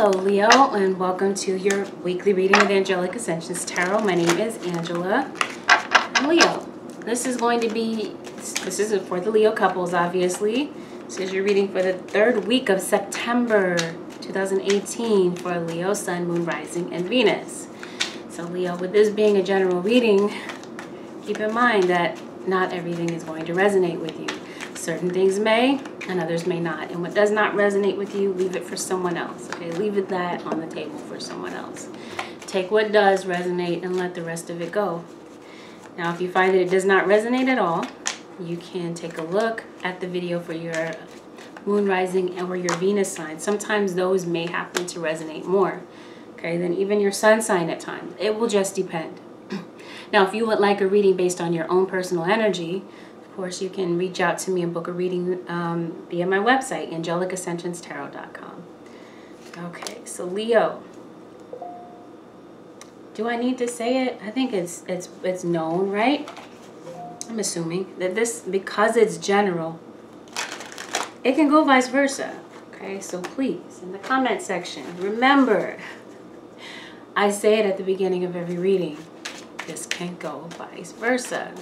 Hello Leo, and welcome to your weekly reading with Angelic Ascensions Tarot. My name is Angela. Leo, this is for the Leo couples, obviously. This is your reading for the third week of September 2018 for Leo, Sun, Moon, Rising, and Venus. So Leo, with this being a general reading, keep in mind that not everything is going to resonate with you. Certain things may, and others may not. And what does not resonate with you, leave it for someone else. Okay, leave that on the table for someone else. Take what does resonate and let the rest of it go. Now, if you find that it does not resonate at all, you can take a look at the video for your Moon, Rising, or your Venus sign. Sometimes those may happen to resonate more, okay, than even your Sun sign at times. It will just depend. Now, if you would like a reading based on your own personal energy, of course, you can reach out to me and book a reading via my website, AngelicAscensionsTarot.com. Okay, so Leo, do I need to say it? I think it's known, right? I'm assuming that this, because it's general, it can go vice versa. Okay, so please, in the comment section, remember, I say it at the beginning of every reading. This can go vice versa.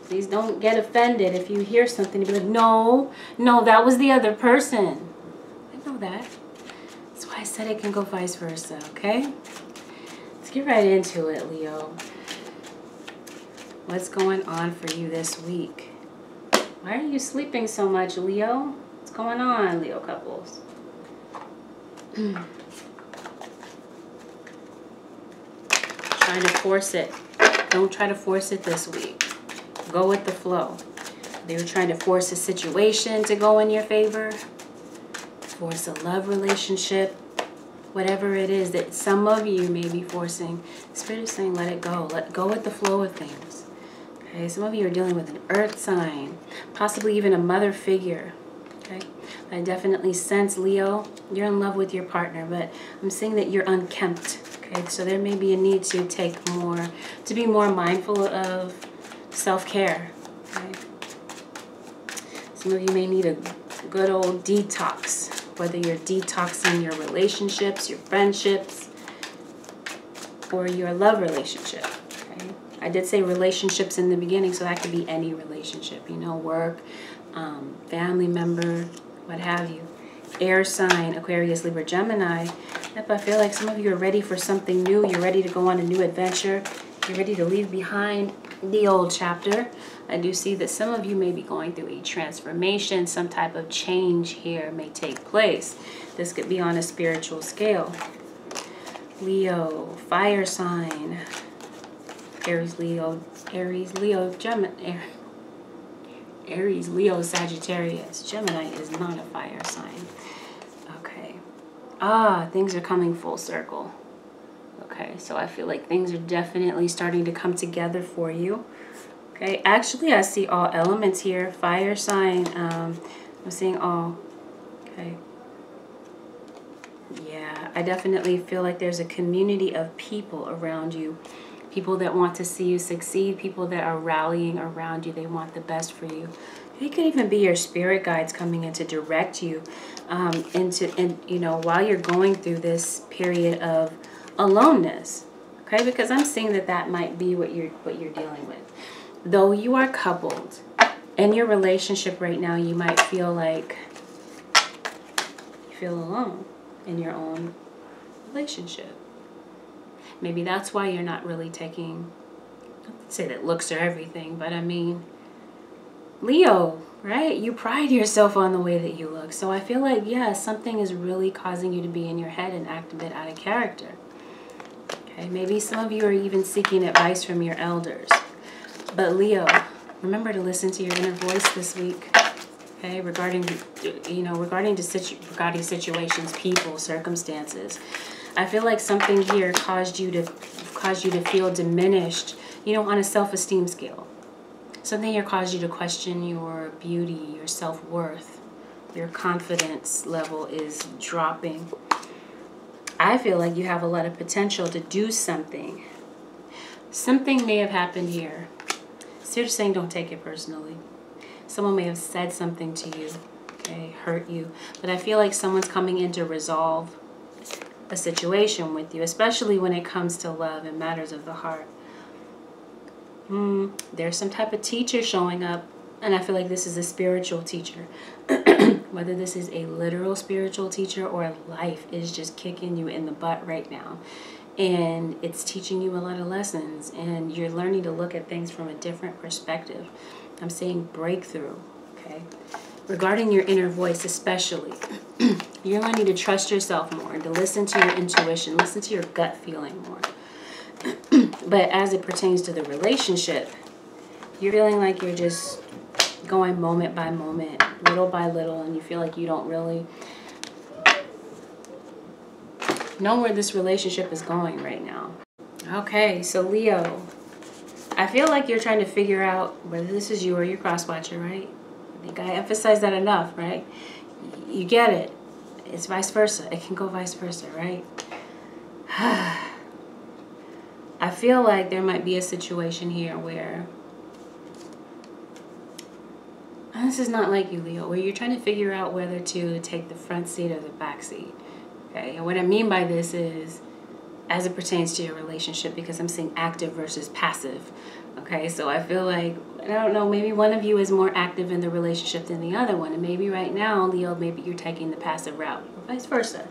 Please don't get offended if you hear something and be like, no, that was the other person. I know that. That's why I said it can go vice versa, okay? Let's get right into it, Leo. What's going on for you this week? Why are you sleeping so much, Leo? What's going on, Leo couples? Trying to force it. Don't try to force it this week. Go with the flow. They were trying to force a situation to go in your favor. Force a love relationship. Whatever it is that some of you may be forcing. Spirit is saying let it go. Let go with the flow of things. Okay, some of you are dealing with an earth sign. Possibly even a mother figure. Okay, I definitely sense, Leo, you're in love with your partner, but I'm seeing that you're unkempt. Okay, so there may be a need to be more mindful of self-care. Okay? Some of you may need a good old detox, whether you're detoxing your relationships, your friendships, or your love relationship. Okay? I did say relationships in the beginning, so that could be any relationship, you know, work, family member, what have you. Air sign, Aquarius, Libra, Gemini. Yep, I feel like some of you are ready for something new. You're ready to go on a new adventure. You're ready to leave behind the old chapter. I do see that some of you may be going through a transformation. Some type of change here may take place. This could be on a spiritual scale. Leo, fire sign. Aries, Leo, Gemini. Aries, Leo, Sagittarius. Gemini is not a fire sign. Okay. Things are coming full circle. Okay, so I feel like things are definitely starting to come together for you. Okay, actually I see all elements here. Fire sign, I'm seeing all. Okay. Yeah, I definitely feel like there's a community of people around you. People that want to see you succeed. People that are rallying around you. They want the best for you. It could even be your spirit guides coming in to direct you while you're going through this period of aloneness. Okay, because I'm seeing that might be what you're dealing with. Though you are coupled in your relationship right now, you might feel like you feel alone in your own relationship. Maybe that's why you're not really taking, not to say that looks are everything, but I mean, Leo, right? You pride yourself on the way that you look. So I feel like, yeah, something is really causing you to be in your head and act a bit out of character. Okay, maybe some of you are even seeking advice from your elders. But Leo, remember to listen to your inner voice this week. Okay, regarding situations, people, circumstances. I feel like something here caused you to feel diminished, on a self-esteem scale. Something here caused you to question your beauty, your self-worth. Your confidence level is dropping. I feel like you have a lot of potential to do something. Something may have happened here. So you're saying don't take it personally. Someone may have said something to you, okay, hurt you. But I feel like someone's coming in to resolve a situation with you, especially when it comes to love and matters of the heart. There's some type of teacher showing up, and I feel like this is a spiritual teacher. Whether this is a literal spiritual teacher or life is just kicking you in the butt right now. And it's teaching you a lot of lessons, and you're learning to look at things from a different perspective. I'm saying breakthrough, okay? Regarding your inner voice especially, you're learning to trust yourself more, to listen to your intuition, listen to your gut feeling more. But as it pertains to the relationship, you're feeling like you're just going moment by moment, little by little, and you feel like you don't really know where this relationship is going right now. Okay, so Leo, I feel like you're trying to figure out whether this is you or your cross-watcher, right? I think I emphasized that enough, right? You get it. It's vice versa. It can go vice versa, right? I feel like there might be a situation here where, and this is not like you, Leo, where you're trying to figure out whether to take the front seat or the back seat. Okay, and what I mean by this is as it pertains to your relationship, because I'm seeing active versus passive. Okay, so I feel like, I don't know, maybe one of you is more active in the relationship than the other one. And maybe right now, Leo, maybe you're taking the passive route, or vice versa.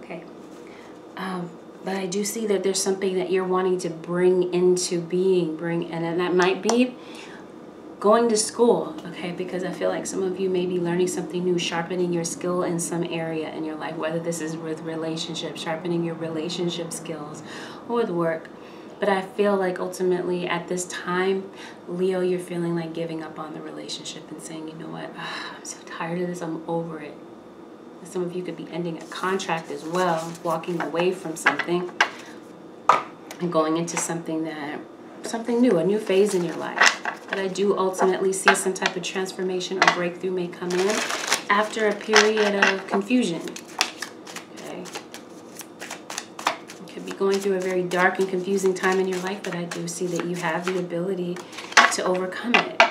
Okay. But I do see that there's something that you're wanting to bring into being, and that might be going to school, okay? Because I feel like some of you may be learning something new, sharpening your skill in some area in your life, whether this is with relationships, sharpening your relationship skills, or with work. But I feel like ultimately at this time, Leo, you're feeling like giving up on the relationship and saying, you know what, I'm so tired of this, I'm over it. Some of you could be ending a contract as well, walking away from something and going into something new, a new phase in your life. But I do ultimately see some type of transformation or breakthrough may come in after a period of confusion. Okay. You could be going through a very dark and confusing time in your life, but I do see that you have the ability to overcome it.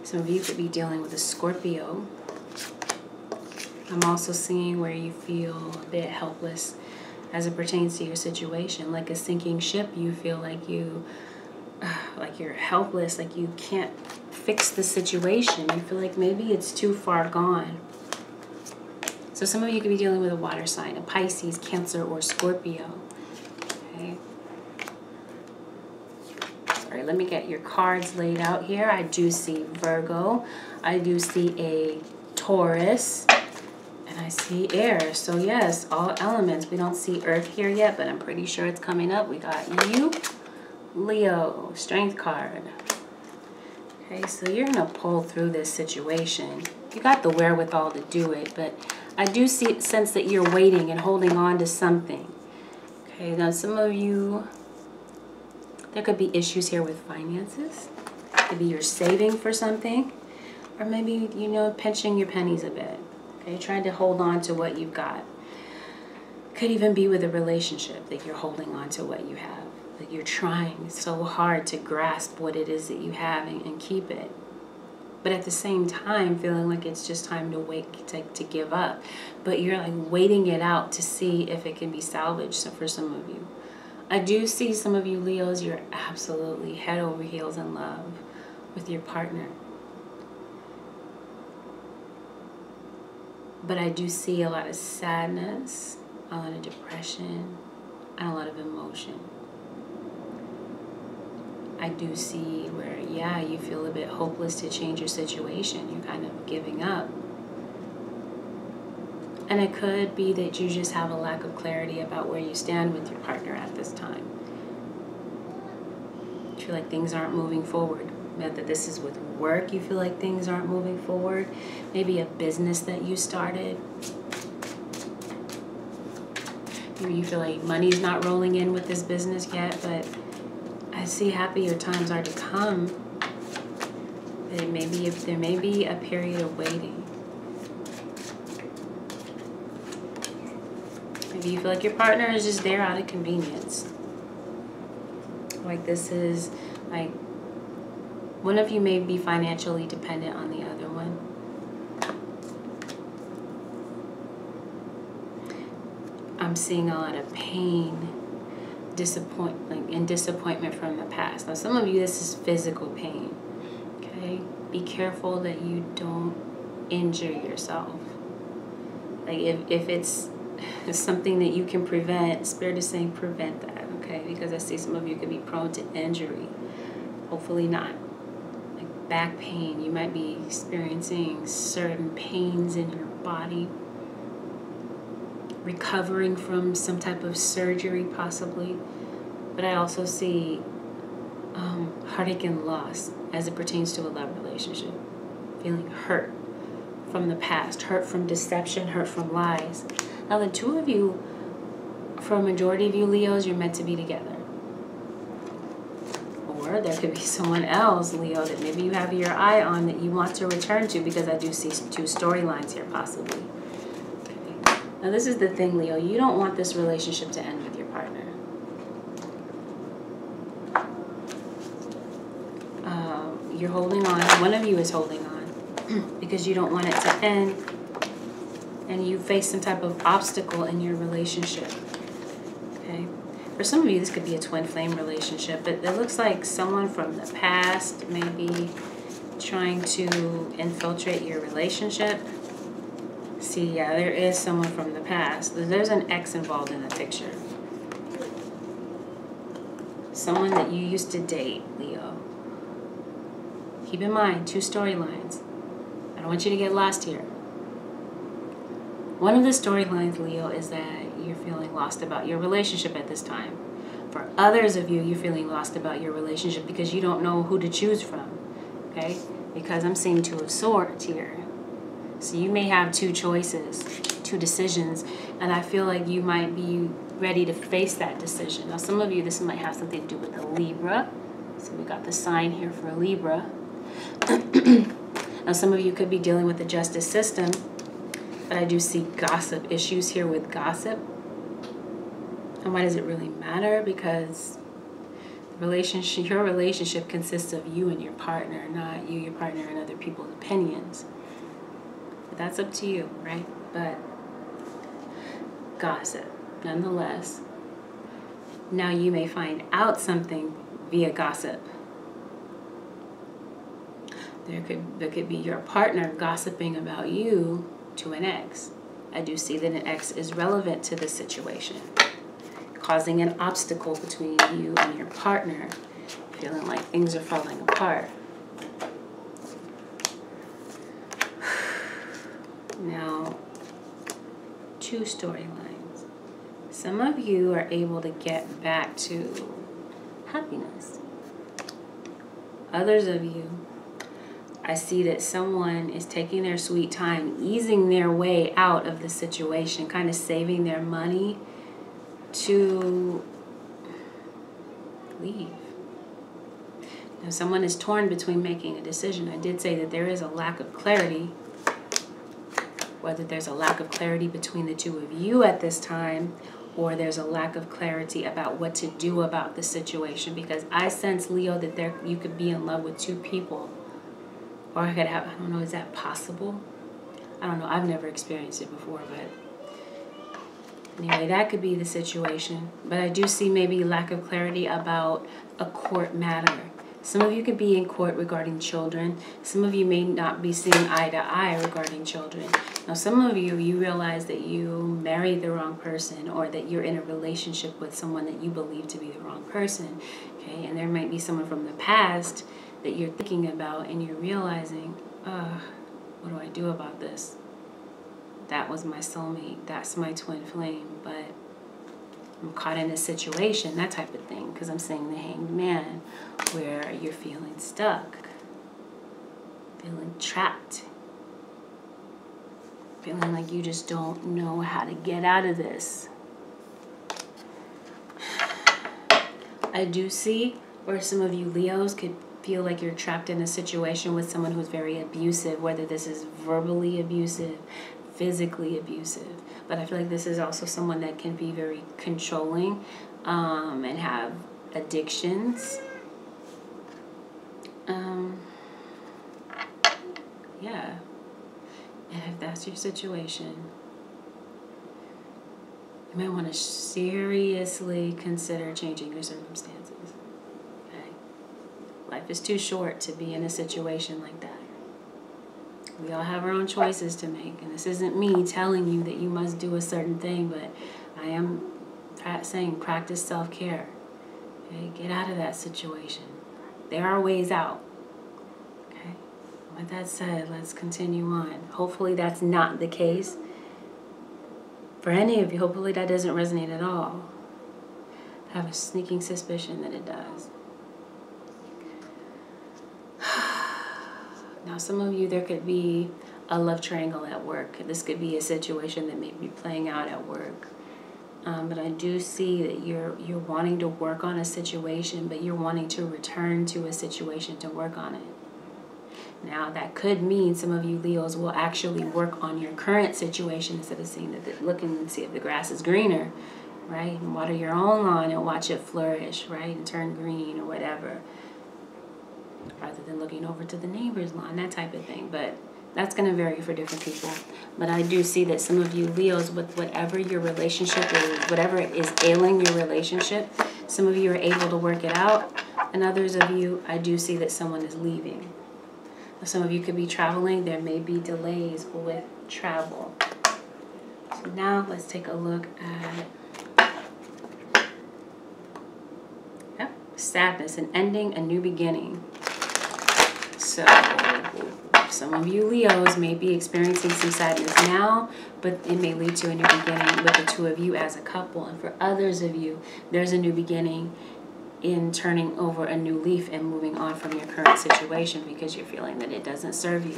Some of you could be dealing with a Scorpio. I'm also seeing where you feel a bit helpless as it pertains to your situation. Like a sinking ship, you feel like you're helpless, like you can't fix the situation. You feel like maybe it's too far gone. So some of you could be dealing with a water sign, a Pisces, Cancer, or Scorpio. Okay. All right, let me get your cards laid out here. I do see Virgo. I do see a Taurus. I see air. So yes, all elements. We don't see earth here yet, but I'm pretty sure it's coming up. We got you, Leo, strength card. Okay, so you're going to pull through this situation. You got the wherewithal to do it, but I do sense that you're waiting and holding on to something. Okay, now some of you, there could be issues here with finances. Maybe you're saving for something, or maybe, you know, pinching your pennies a bit. Okay, trying to hold on to what you've got. Could even be with a relationship that you're holding on to what you have. That you're trying so hard to grasp what it is that you have and keep it. But at the same time, feeling like it's just time to wait, to give up. But you're like waiting it out to see if it can be salvaged. So for some of you, I do see some of you Leos, you're absolutely head over heels in love with your partner. But I do see a lot of sadness, a lot of depression, and a lot of emotion. I do see where, yeah, you feel a bit hopeless to change your situation. You're kind of giving up. And it could be that you just have a lack of clarity about where you stand with your partner at this time. You feel like things aren't moving forward. Whether this is with work, you feel like things aren't moving forward. Maybe a business that you started. Maybe you feel like money's not rolling in with this business yet, but I see happier times are to come. There may be a period of waiting. Maybe you feel like your partner is just there out of convenience. Like this is like one of you may be financially dependent on the other one. I'm seeing a lot of pain, disappointment from the past. Now, some of you, this is physical pain. Okay, be careful that you don't injure yourself. Like if it's something that you can prevent, Spirit is saying prevent that. Okay, because I see some of you could be prone to injury. Hopefully not. Like back pain, you might be experiencing certain pains in your body. Recovering from some type of surgery possibly. But I also see heartache and loss as it pertains to a love relationship. Feeling hurt from the past, hurt from deception, hurt from lies. Now the two of you, for a majority of you Leos, you're meant to be together. Or there could be someone else, Leo, that maybe you have your eye on that you want to return to, because I do see two storylines here possibly. Okay. Now this is the thing, Leo, you don't want this relationship to end with your partner. You're holding on, one of you is holding on because you don't want it to end, and you face some type of obstacle in your relationship. Okay, for some of you this could be a twin flame relationship, but it looks like someone from the past may be trying to infiltrate your relationship. See, yeah, there is someone from the past. There's an ex involved in the picture. Someone that you used to date, Leo. Keep in mind, two storylines. I don't want you to get lost here. One of the storylines, Leo, is that you're feeling lost about your relationship at this time. For others of you, you're feeling lost about your relationship because you don't know who to choose from. Okay? Because I'm seeing Two of Swords here. So you may have two choices, two decisions, and I feel like you might be ready to face that decision. Now, some of you, this might have something to do with a Libra. So we got the sign here for a Libra. Now, some of you could be dealing with the justice system, but I do see gossip issues here with gossip. And why does it really matter? Because your relationship consists of you and your partner, not you, your partner, and other people's opinions. But that's up to you, right? But gossip, nonetheless. Now you may find out something via gossip. There could be your partner gossiping about you to an ex. I do see that an ex is relevant to this situation, causing an obstacle between you and your partner, feeling like things are falling apart. Now, two storylines. Some of you are able to get back to happiness. Others of you, I see that someone is taking their sweet time, easing their way out of the situation, kind of saving their money to leave. Now, someone is torn between making a decision. I did say that there is a lack of clarity, whether there's a lack of clarity between the two of you at this time, or there's a lack of clarity about what to do about the situation, because I sense, Leo, that you could be in love with two people. Or I could have, I don't know, is that possible? I don't know, I've never experienced it before, but anyway, that could be the situation. But I do see maybe lack of clarity about a court matter. Some of you could be in court regarding children. Some of you may not be seeing eye to eye regarding children. Now, some of you realize that you married the wrong person, or that you're in a relationship with someone that you believe to be the wrong person. Okay, and there might be someone from the past that you're thinking about, and you're realizing, what do I do about this? That was my soulmate. That's my twin flame, but I'm caught in a situation, that type of thing, because I'm seeing the Hanged Man, where you're feeling stuck, feeling trapped, feeling like you just don't know how to get out of this. I do see where some of you Leos could feel like you're trapped in a situation with someone who's very abusive, whether this is verbally abusive, physically abusive. But I feel like this is also someone that can be very controlling and have addictions. Yeah. And if that's your situation, You might want to seriously consider changing your circumstances. Okay? Life is too short to be in a situation like that. We all have our own choices to make. And this isn't me telling you that you must do a certain thing, but I am saying practice self-care. Okay? Get out of that situation. There are ways out. Okay? With that said, let's continue on. Hopefully that's not the case for any of you. Hopefully that doesn't resonate at all. I have a sneaking suspicion that it does. Now, some of you, there could be a love triangle at work. This could be a situation that may be playing out at work. But I do see that you're wanting to work on a situation, but you're wanting to return to a situation to work on it. Now, that could mean some of you Leos will actually work on your current situation instead of seeing that, looking and see if the grass is greener, right? And water your own lawn and watch it flourish, right? And turn green or whatever. Rather than looking over to the neighbor's lawn, that type of thing. But that's going to vary for different people. But I do see that some of you Leos, with whatever your relationship is, whatever is ailing your relationship, some of you are able to work it out. And others of you, I do see that someone is leaving. Some of you could be traveling. There may be delays with travel. So now let's take a look at sadness, an ending, a new beginning. So some of you Leos may be experiencing some sadness now, but it may lead to a new beginning with the two of you as a couple. And for others of you, there's a new beginning in turning over a new leaf and moving on from your current situation because you're feeling that it doesn't serve you.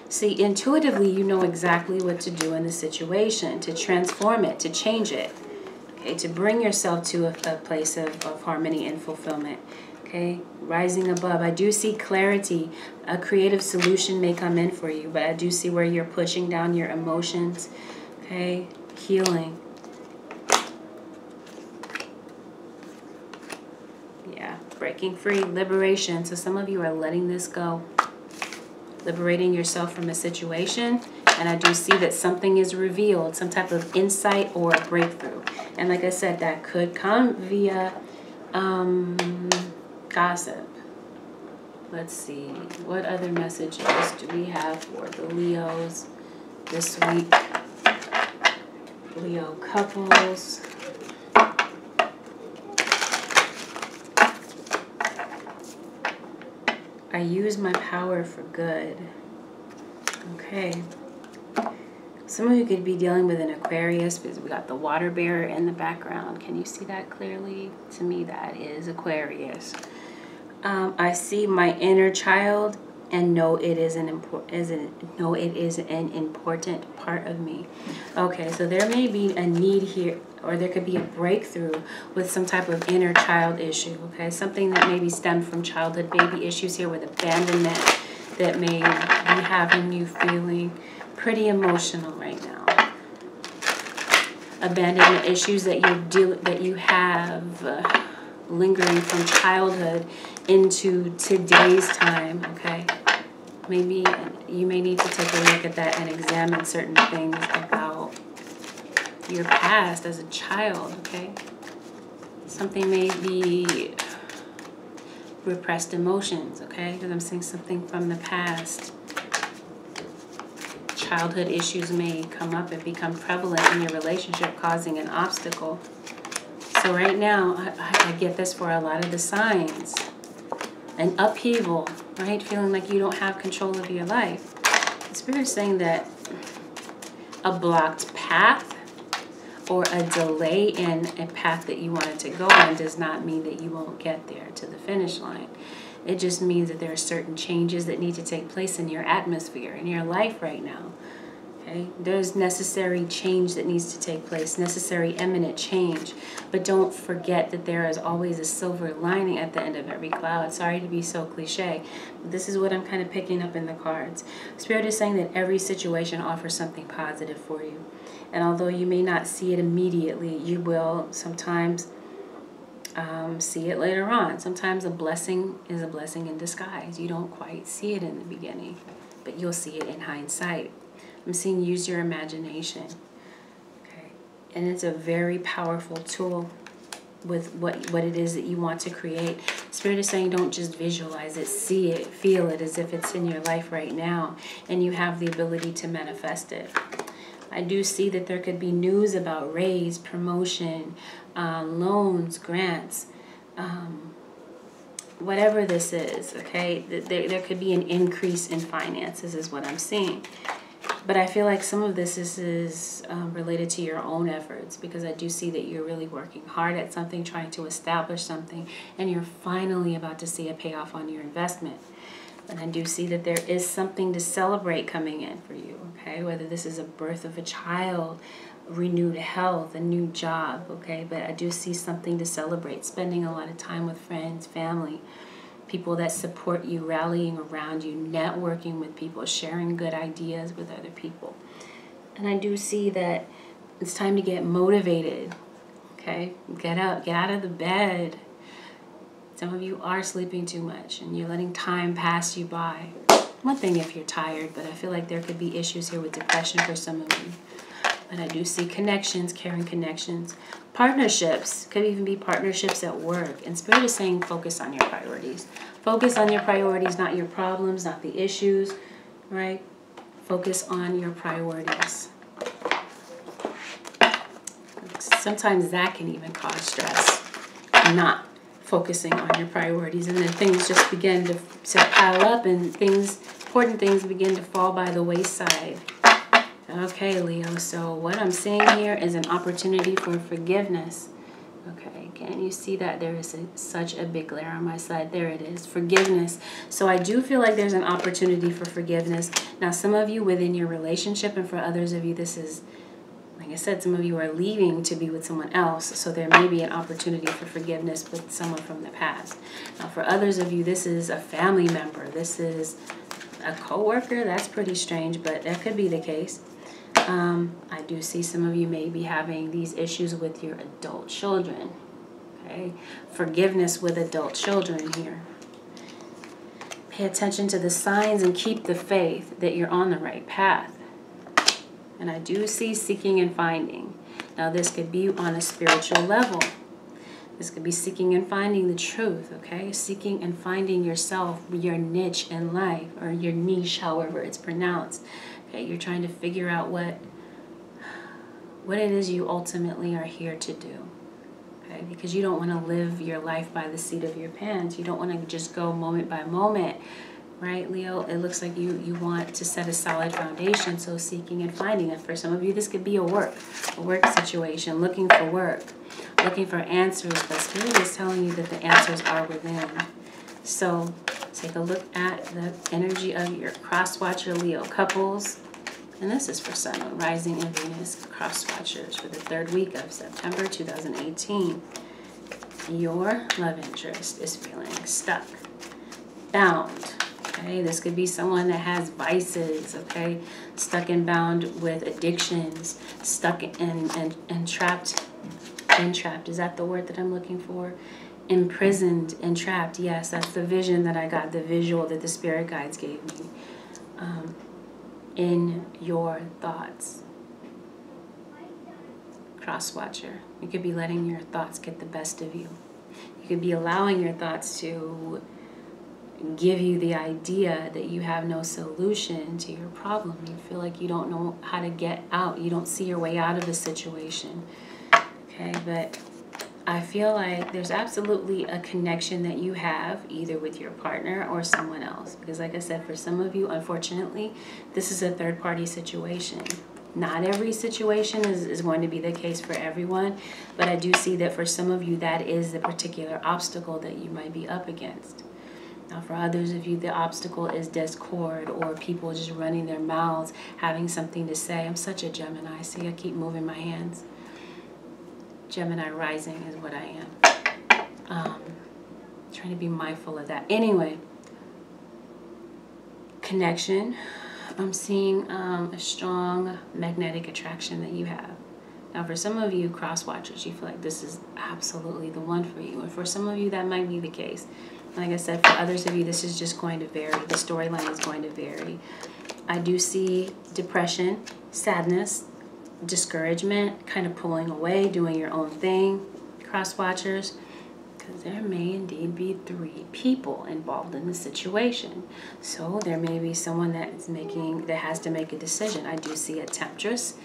See, intuitively, you know exactly what to do in the situation, to transform it, to change it, okay, to bring yourself to a place of harmony and fulfillment. Okay, rising above. I do see clarity. A creative solution may come in for you, but I do see where you're pushing down your emotions. Okay, healing. Yeah, breaking free, liberation. So some of you are letting this go, liberating yourself from a situation. And I do see that something is revealed, some type of insight or a breakthrough. And like I said, that could come via gossip. Let's see. What other messages do we have for the Leos this week? Leo couples. I use my power for good. Okay. Some of you could be dealing with an Aquarius because we got the water bearer in the background. Can you see that clearly? To me, that is Aquarius. I see my inner child and know it is an important part of me. Okay, so there may be a need here, or there could be a breakthrough with some type of inner child issue. Okay, something that maybe stemmed from childhood, baby issues here with abandonment that may be having you feeling pretty emotional right now. Abandonment issues that you have lingering from childhood into today's time. Okay, maybe you may need to take a look at that and examine certain things about your past as a child. Okay, something may be repressed emotions. Okay, because I'm seeing something from the past. Childhood issues may come up and become prevalent in your relationship, causing an obstacle. So right now, I get this for a lot of the signs. An upheaval, right? Feeling like you don't have control of your life. The Spirit's saying that a blocked path or a delay in a path that you wanted to go on does not mean that you won't get there to the finish line. It just means that there are certain changes that need to take place in your atmosphere, in your life right now. Okay? There's necessary change that needs to take place, necessary imminent change. But don't forget that there is always a silver lining at the end of every cloud. Sorry to be so cliche, but this is what I'm kind of picking up in the cards. Spirit is saying that every situation offers something positive for you. And although you may not see it immediately, you will sometimes see it later on. Sometimes a blessing is a blessing in disguise. You don't quite see it in the beginning, but you'll see it in hindsight. I'm seeing use your imagination. And it's a very powerful tool with what it is that you want to create. Spirit is saying don't just visualize it, see it, feel it as if it's in your life right now, and you have the ability to manifest it. I do see that there could be news about raise, promotion, loans, grants, whatever this is, okay? There could be an increase in finances is what I'm seeing. But I feel like some of this is related to your own efforts, because I do see that you're really working hard at something, trying to establish something, and you're finally about to see a payoff on your investment. And I do see that there is something to celebrate coming in for you, okay? Whether this is a birth of a child, renewed health, a new job, okay? But I do see something to celebrate, spending a lot of time with friends, family, people that support you, rallying around you, networking with people, sharing good ideas with other people. And I do see that it's time to get motivated, okay? Get up, get out of the bed. Some of you are sleeping too much and you're letting time pass you by. One thing if you're tired, but I feel like there could be issues here with depression for some of you. But I do see connections, caring connections. Partnerships, could even be partnerships at work. And Spirit is saying focus on your priorities. Focus on your priorities, not your problems, not the issues, right? Focus on your priorities. Sometimes that can even cause stress, not focusing on your priorities. And then things just begin to pile up and important things begin to fall by the wayside. Okay, Leo, so what I'm seeing here is an opportunity for forgiveness. Okay, can you see that there is such a big glare on my side? There it is, forgiveness. So I do feel like there's an opportunity for forgiveness. Now, some of you within your relationship, and for others of you, this is, like I said, some of you are leaving to be with someone else. So there may be an opportunity for forgiveness with someone from the past. Now, for others of you, this is a family member. This is a coworker. That's pretty strange, but that could be the case. I do see some of you may be having these issues with your adult children. Okay, forgiveness with adult children here. Pay attention to the signs and keep the faith that you're on the right path. And I do see seeking and finding. Now this could be on a spiritual level. This could be seeking and finding the truth, okay? Seeking and finding yourself, your niche in life, or your niche, however it's pronounced. Okay, you're trying to figure out what it is you ultimately are here to do. Okay, because you don't want to live your life by the seat of your pants. You don't want to just go moment by moment, right, Leo? It looks like you want to set a solid foundation, so seeking and finding. And for some of you, this could be a work situation, looking for work, looking for answers, but Spirit is telling you that the answers are within. So take a look at the energy of your cross-watcher Leo couples. And this is for Sun, Moon, Rising, and Venus cross-watchers for the 3rd week of September 2018. Your love interest is feeling stuck, bound. Okay, this could be someone that has vices, okay? Stuck and bound with addictions, stuck and trapped. Entrapped, is that the word that I'm looking for? Imprisoned, entrapped. Yes, that's the vision that I got, the visual that the spirit guides gave me. In your thoughts. Cross-watcher. You could be letting your thoughts get the best of you. You could be allowing your thoughts to give you the idea that you have no solution to your problem. You feel like you don't know how to get out. You don't see your way out of the situation. Okay, but I feel like there's absolutely a connection that you have either with your partner or someone else. Because like I said, for some of you, unfortunately, this is a third-party situation. Not every situation is going to be the case for everyone, but I do see that for some of you, that is the particular obstacle that you might be up against. Now, for others of you, the obstacle is discord or people just running their mouths, having something to say. I'm such a Gemini. See, I keep moving my hands. Gemini rising is what I am. Trying to be mindful of that. Anyway, connection. I'm seeing a strong magnetic attraction that you have. Now, for some of you cross-watchers, you feel like this is absolutely the one for you. And for some of you, that might be the case. Like I said, for others of you, this is just going to vary. The storyline is going to vary. I do see depression, sadness, discouragement, kind of pulling away, doing your own thing, cross watchers, because there may indeed be 3 people involved in the situation. So there may be someone that has to make a decision. I do see a temptress,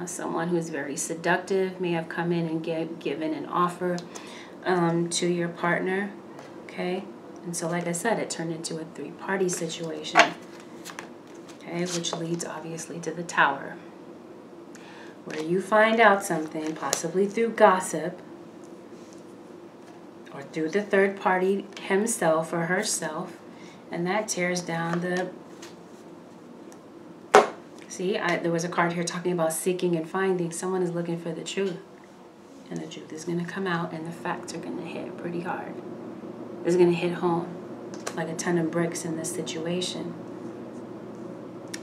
someone who is very seductive, may have come in and given an offer to your partner, okay? And so like I said, it turned into a 3-party situation, okay, which leads obviously to the Tower, where you find out something, possibly through gossip, or through the 3rd party himself or herself, and that tears down the... See, there was a card here talking about seeking and finding. Someone is looking for the truth, and the truth is going to come out, and the facts are going to hit pretty hard. It's going to hit home like a ton of bricks in this situation.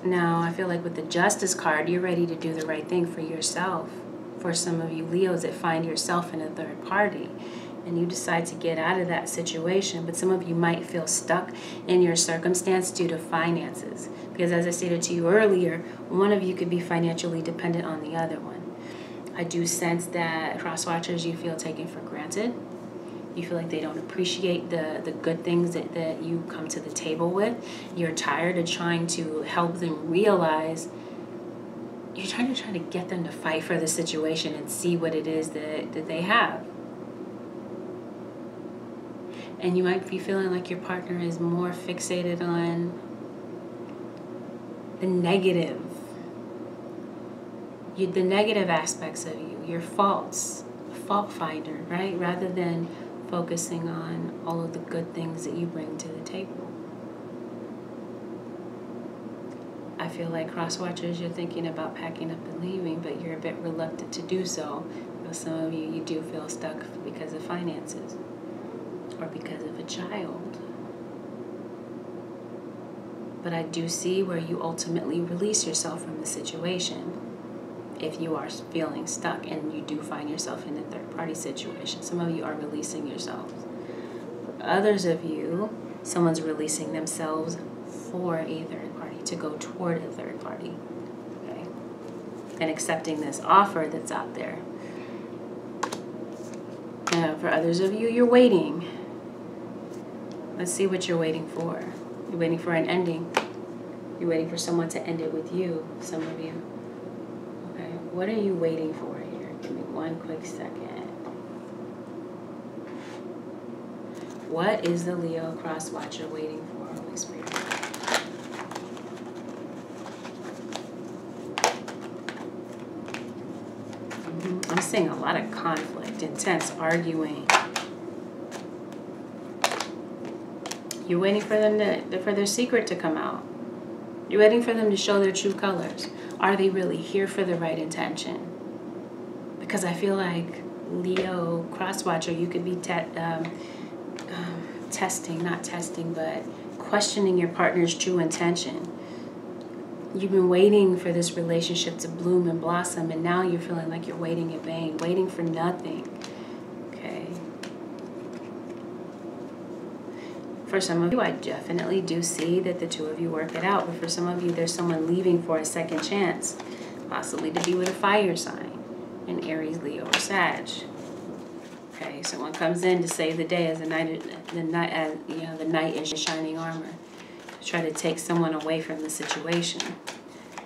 Now, I feel like with the Justice card, you're ready to do the right thing for yourself. For some of you Leos that find yourself in a 3rd party, and you decide to get out of that situation, but some of you might feel stuck in your circumstance due to finances. Because as I stated to you earlier, one of you could be financially dependent on the other one. I do sense that, cross watchers, you feel taken for granted. You feel like they don't appreciate the good things that you come to the table with. You're tired of trying to help them realize. You're trying to get them to fight for the situation and see what it is that they have. And you might be feeling like your partner is more fixated on the negative. The negative aspects of you, your faults, a fault finder, right? Rather than focusing on all of the good things that you bring to the table. I feel like, cross watchers, you're thinking about packing up and leaving, but you're a bit reluctant to do so. For some of you, you do feel stuck because of finances or because of a child. But I do see where you ultimately release yourself from the situation if you are feeling stuck and you do find yourself in a 3rd party situation. Some of you are releasing yourselves. For others of you, someone's releasing themselves for a 3rd party, to go toward a 3rd party, okay? And accepting this offer that's out there. For others of you, you're waiting. Let's see what you're waiting for. You're waiting for an ending. You're waiting for someone to end it with you, some of you. Okay, what are you waiting for here? Give me one quick second. What is the Leo cross watcher waiting for, Holy Spirit? I'm seeing a lot of conflict, intense arguing. You're waiting for them for their secret to come out. You're waiting for them to show their true colors. Are they really here for the right intention? Because I feel like, Leo cross-watcher, you could be questioning your partner's true intention. You've been waiting for this relationship to bloom and blossom, and now you're feeling like you're waiting in vain, waiting for nothing. Okay. For some of you, I definitely do see that the 2 of you work it out. But for some of you, there's someone leaving for a second chance, possibly to be with a fire sign, an Aries, Leo, or Sag. Okay, someone comes in to save the day as the knight in shining armor, to try to take someone away from the situation.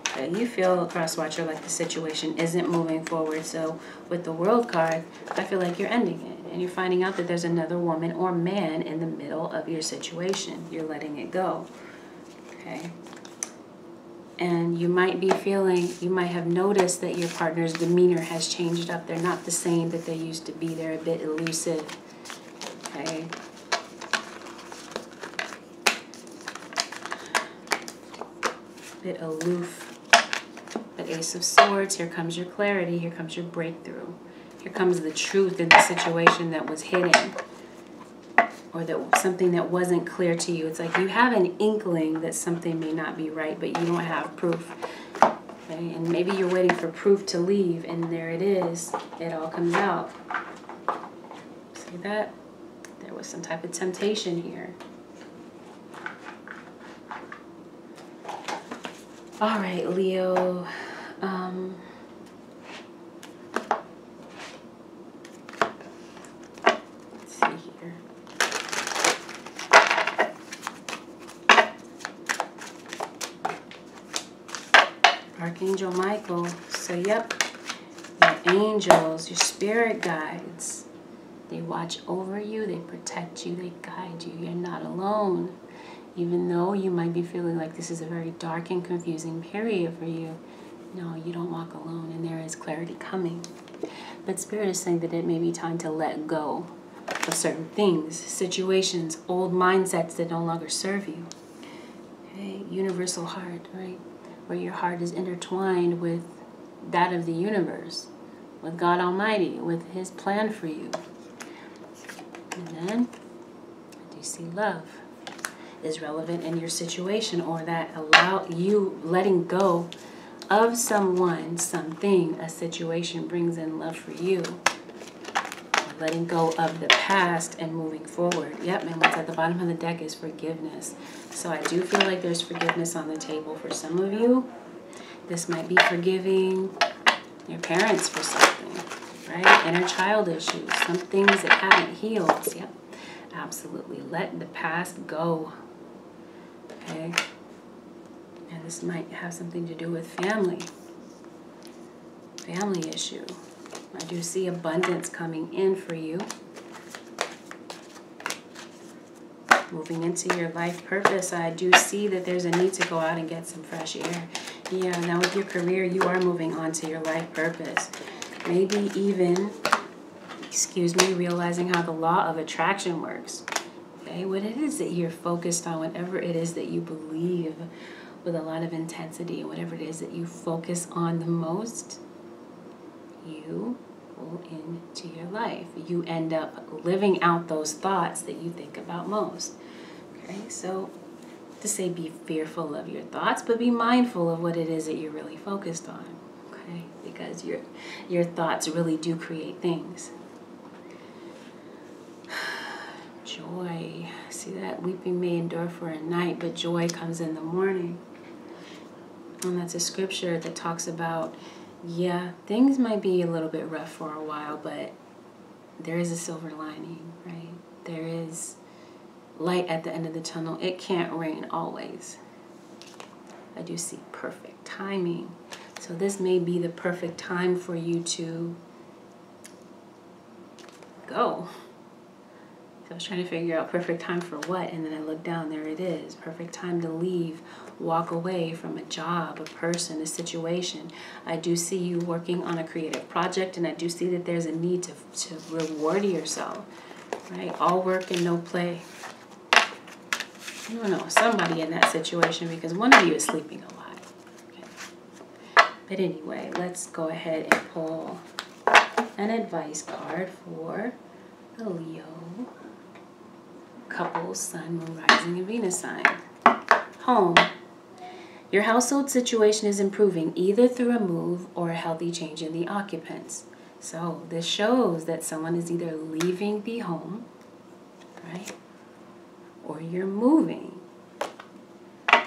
Okay, you feel, cross watcher, like the situation isn't moving forward. So with the World card, I feel like you're ending it. And you're finding out that there's another woman or man in the middle of your situation. You're letting it go. Okay. And you might be feeling, you might have noticed that your partner's demeanor has changed up. They're not the same that they used to be. They're a bit elusive. Okay. A bit aloof. But Ace of Swords, here comes your clarity. Here comes your breakthrough. Here comes the truth in the situation that was hidden, or that something that wasn't clear to you. It's like you have an inkling that something may not be right, but you don't have proof. Okay? And maybe you're waiting for proof to leave, and there it is. It all comes out. See that? There was some type of temptation here. All right, Leo. Angel Michael. So, yep, your angels, your spirit guides, they watch over you, they protect you, they guide you. You're not alone. Even though you might be feeling like this is a very dark and confusing period for you, no, you don't walk alone, and there is clarity coming. But Spirit is saying that it may be time to let go of certain things, situations, old mindsets that no longer serve you. Okay, universal heart, right? Where your heart is intertwined with that of the universe, with God Almighty, with His plan for you. And then, I do see love is relevant in your situation, or that allow you letting go of someone, something, a situation brings in love for you. Letting go of the past and moving forward. Yep, and what's at the bottom of the deck is forgiveness. So I do feel like there's forgiveness on the table for some of you. This might be forgiving your parents for something, right? Inner child issues, some things that haven't healed. Yep, absolutely. Let the past go. Okay, and this might have something to do with family issue. I do see abundance coming in for you. Moving into your life purpose, I do see that there's a need to go out and get some fresh air. Yeah, now with your career, you are moving on to your life purpose. Maybe even, realizing how the law of attraction works. Okay, what it is that you're focused on, whatever it is that you believe with a lot of intensity, whatever it is that you focus on the most, you pull into your life. You end up living out those thoughts that you think about most. Okay, so to say be fearful of your thoughts, but be mindful of what it is that you're really focused on. Okay, because your thoughts really do create things. Joy. See that? Weeping may endure for a night, but joy comes in the morning. And that's a scripture that talks about, yeah, things might be a little bit rough for a while, but there is a silver lining, right? There is light at the end of the tunnel. It can't rain always. I do see perfect timing. So this may be the perfect time for you to go. I was trying to figure out perfect time for what, and then I looked down, there it is. Perfect time to leave, walk away from a job, a person, a situation. I do see you working on a creative project, and I do see that there's a need to reward yourself, right? All work and no play. I don't know, somebody in that situation, because one of you is sleeping a lot. Okay. But anyway, let's go ahead and pull an advice card for the Leo couple, Sun, Moon, Rising, and Venus sign. Home. Your household situation is improving either through a move or a healthy change in the occupants. So this shows that someone is either leaving the home, right, or you're moving.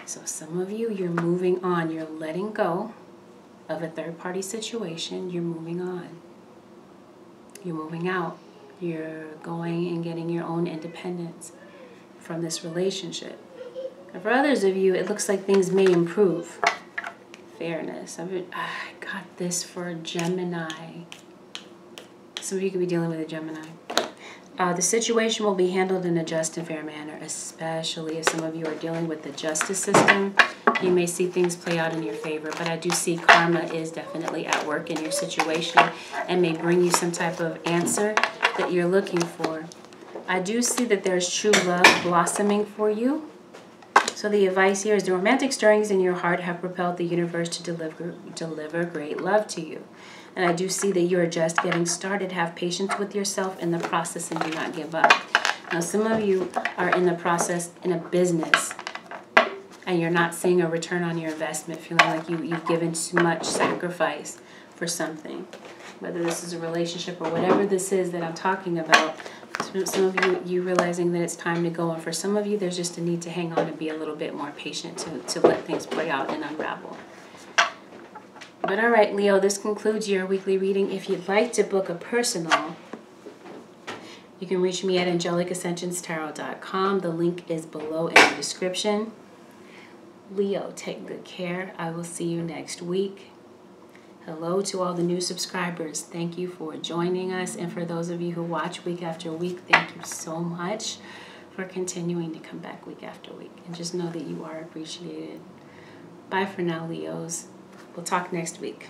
So some of you, you're moving on. You're letting go of a third-party situation. You're moving on. You're moving out. You're going and getting your own independence from this relationship. And for others of you, it looks like things may improve. Fairness. I got this for Gemini. Some of you could be dealing with a Gemini. The situation will be handled in a just and fair manner, especially if some of you are dealing with the justice system. You may see things play out in your favor, but I do see karma is definitely at work in your situation and may bring you some type of answer that you're looking for. I do see that there's true love blossoming for you. So the advice here is the romantic stirrings in your heart have propelled the universe to deliver great love to you. And I do see that you're just getting started. Have patience with yourself in the process and do not give up. Now, some of you are in the process in a business and you're not seeing a return on your investment, feeling like you've given too much sacrifice for something. Whether this is a relationship or whatever this is that I'm talking about, some of you realizing that it's time to go. And for some of you, there's just a need to hang on and be a little bit more patient to let things play out and unravel. But all right, Leo, this concludes your weekly reading. If you'd like to book a personal, you can reach me at AngelicAscensionsTarot.com. The link is below in the description. Leo, take good care. I will see you next week. Hello to all the new subscribers. Thank you for joining us. And for those of you who watch week after week, thank you so much for continuing to come back week after week. And just know that you are appreciated. Bye for now, Leos. We'll talk next week.